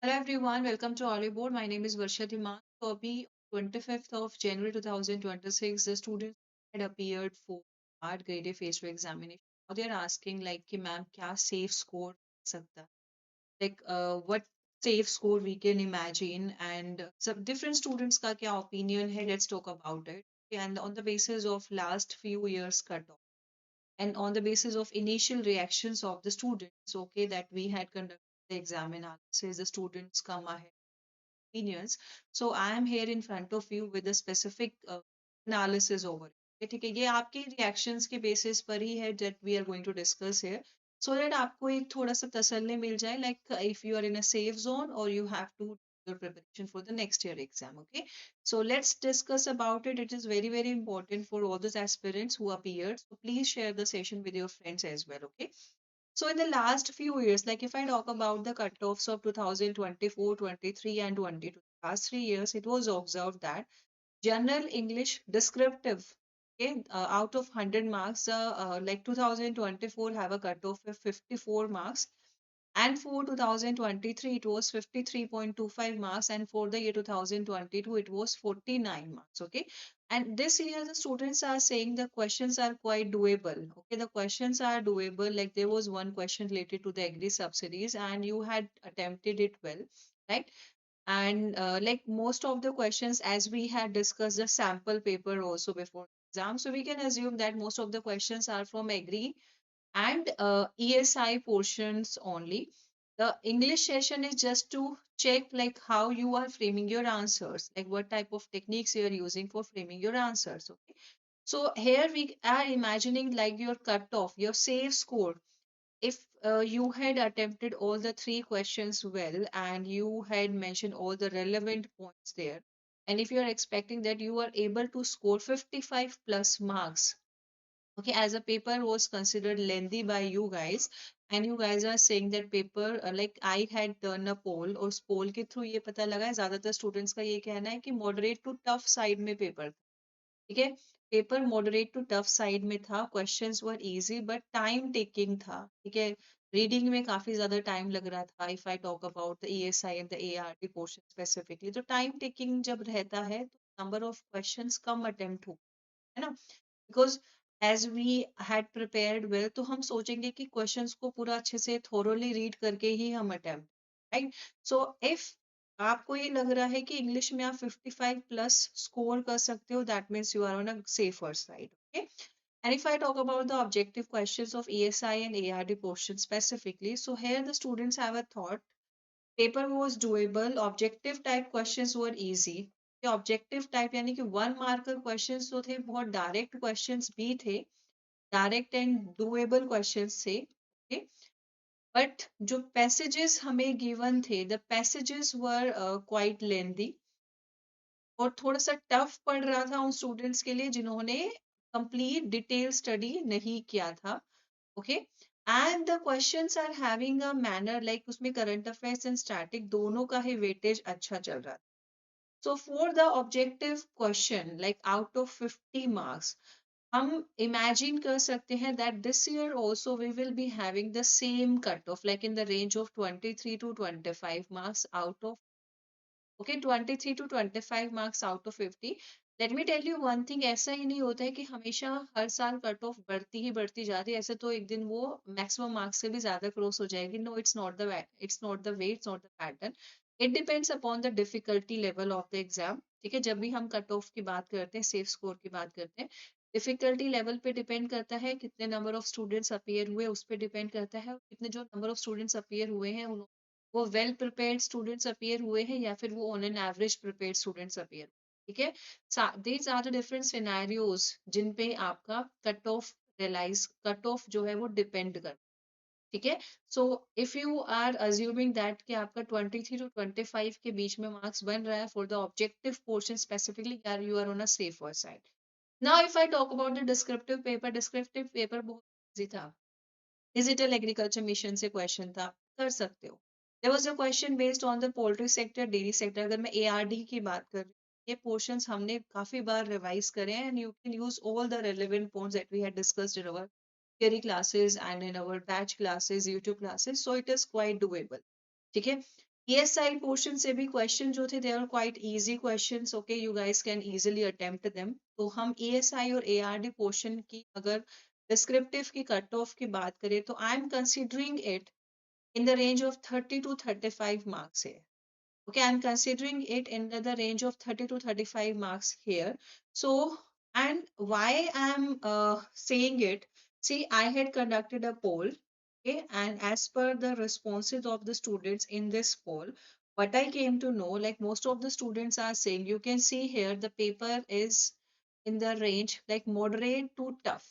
Hello everyone, welcome to Hollywood. My name is Varsha Dhiman. So अभी 25th of January 2026, the students had appeared for ARD grade A phase 2 examination. Now they're asking like कि ma'am क्या safe score हो सकता है? Like what safe score we can imagine and some different students का क्या opinion है? Let's talk about it. Okay, and on the basis of last few years cutoff and on the basis of initial reactions of the students, okay, that we had conducted the exam analysis, the students come ahead opinions. So I am here in front of you with a specific analysis over it. ठीक है ये आपके reactions के basis पर ही है that we are going to discuss here so that आपको एक थोड़ा सा तसल्ली मिल जाए like if you are in a safe zone or you have to do your preparation for the next year exam. Okay, so let's discuss about it. It is very important for all those aspirants who appeared, so please share the session with your friends as well. Okay, so in the last few years, like if I talk about the cutoffs of 2024, 23, and 22, last 3 years, it was observed that general English descriptive, okay, out of 100 marks, like 2024 have a cutoff of 54 marks, and for 2023 it was 53.25 marks, and for the year 2022 it was 49 marks. Okay, and this year the students are saying the questions are quite doable. Okay, the questions are doable. Like there was one question related to the agri subsidies, and you had attempted it well, right? And like most of the questions, as we had discussed the sample paper also before exam, so we can assume that most of the questions are from agri and ESI portions only. The English session is just to check like how you are framing your answers, like what type of techniques you are using for framing your answers. Okay. So here we are imagining like your cutoff, your safe score. If you had attempted all the three questions well and you had mentioned all the relevant points there, and if you are expecting that you are able to score 55 plus marks. Okay, as a paper was considered lengthy by you guys, and you guys are saying that paper like I had done a poll और poll के through ये पता लगा है ज्यादातर students का ये कहना है कि moderate to tough side में paper था. ठीक है, paper moderate to tough side में था, questions were easy but time taking था. ठीक है, रीडिंग में काफी ज्यादा टाइम लग रहा था. If I talk about the ESI and the ARD portion specifically, तो टाइम टेकिंग जब रहता है तो नंबर ऑफ क्वेश्चंस कम अटेम्प्ट हो, है ना? Because as we had prepared well, तो हम सोचेंगे कि क्वेश्चंस को पूरा अच्छे से थोरोली रीड करके ही हम अटेम्प्ट, राइट? सो इफ आपको ये लग रहा है कि इंग्लिश में आप 55 प्लस स्कोर कर सकते हो, that means you are on a safer side. Okay, and if I talk about the objective questions of ESI and ARD portion specifically, so here the students have a thought. Paper was doable. Objective type questions were easy. ये objective type यानी कि one marker questions तो थे, बहुत direct questions भी थे, direct and doable questions थे. Okay, but जो पैसेजेस हमें गिवन थे, द पैसेजेस वर क्वाइट लेंदी और थोड़ा सा टफ पड़ रहा था उन स्टूडेंट्स के लिए जिन्होंने कंप्लीट डिटेल स्टडी नहीं किया था. Okay, and the questions are having a manner like उसमें करंट अफेयर्स एंड स्टैटिक दोनों का ही वेटेज अच्छा चल रहा था. So for the objective question, like out of 50 marks, हम imagine कर सकते हैं that this year also we will be having the same cutoff, like in the range of 23 to 25 marks out of, okay, 23 to 25 marks out of 50. Let me tell you one thing, ऐसा ही नहीं होता है कि हमेशा हर साल cut off बढ़ती जा रही है, ऐसे तो एक दिन वो मैक्सिमम मार्क्स से भी ज्यादा क्रॉस हो जाएगी. No, it's not the pattern. It depends upon the difficulty level of the exam. ठीक है, जब भी हम कट ऑफ की बात करते हैं, सेफ स्कोर की बात करते हैं, डिफिकल्टी लेवल पे डिपेंड करता है, कितने नंबर ऑफ स्टूडेंट्स अपीयर हुए उस पर डिपेंड करता है, कितने जो नंबर ऑफ स्टूडेंट्स अपीयर हुए हैं वो वेल प्रिपेयर्ड स्टूडेंट्स अपीयर हुए हैं या फिर वो on an average prepared students appear. ठीक है, these are the different scenarios जिन पे आपका cut off realise cut off जो है वो डिपेंड कर. ठीक है, so if you are assuming that कि आपका 23 टू 25 के बीच में मार्क्स बन रहा है for the objective portion specifically, you are on a safer side. Now if I talk about the descriptive paper बहुत इजी था. डिजिटल एग्रीकल्चर मिशन से क्वेश्चन था, कर सकते हो. There was a question based on the poultry sector, dairy sector. अगर मैं ARD की बात कर रही हूँ, ये पोर्शंस हमने काफी बार रिवाइज करे हैं and you can use all the relevant points that we had discussed in our theory classes and in our batch classes, YouTube classes, so it is quite doable. ठीक है, ESI portion से भी question जो थे, they are quite easy questions. Okay, you guys can easily attempt them. तो हम ESI और ARD portion की अगर descriptive की कट ऑफ की बात करें तो I am considering it in the range of 30 to 35 marks here. Okay, I'm considering it in the range of 30 to 35 marks here. So, and why I'm saying it, see, I had conducted a poll, okay, and as per the responses of the students in this poll, what I came to know, like most of the students are saying, you can see here the paper is in the range like moderate to tough.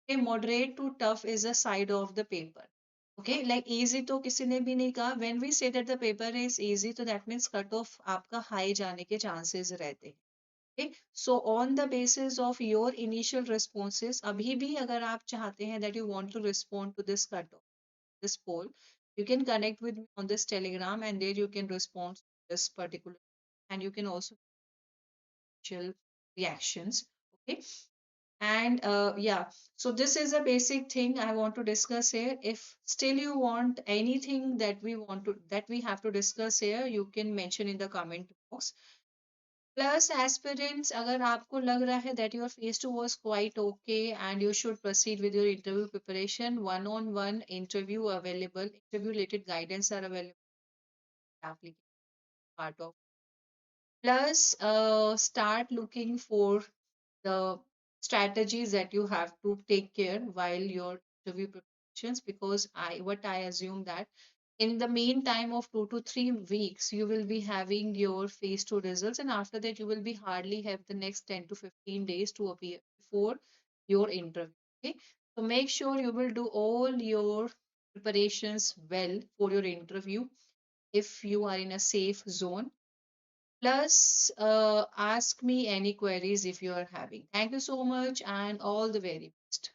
Okay, moderate to tough is a side of the paper. Okay, like easy तो किसी ने भी नहीं कहा. When we say that the paper is easy, so that means cut off आपका high जाने के chances रहते हैं. Okay, so on the basis of your initial responses, अभी भी अगर आप चाहते हैं that you want to respond to this cut off, this poll, you can connect with me on this Telegram and there you can respond to this particular, and you can also initial reactions. Okay, and yeah, so this is a basic thing I want to discuss here. If still you want anything that we have to discuss here, you can mention in the comment box. Plus, aspirants, अगर आपको लग रहा है that your phase 2 was quite okay and you should proceed with your interview preparation, one-on-one interview available, interview related guidance are available, application part of. Plus, start looking for the strategies that you have to take care while your interview preparations, because I assume that in the meantime of 2 to 3 weeks you will be having your phase 2 results, and after that you will be hardly have the next 10 to 15 days to appear before your interview. Okay, so make sure you will do all your preparations well for your interview if you are in a safe zone. Plus, ask me any queries if you are having. Thank you so much and all the very best.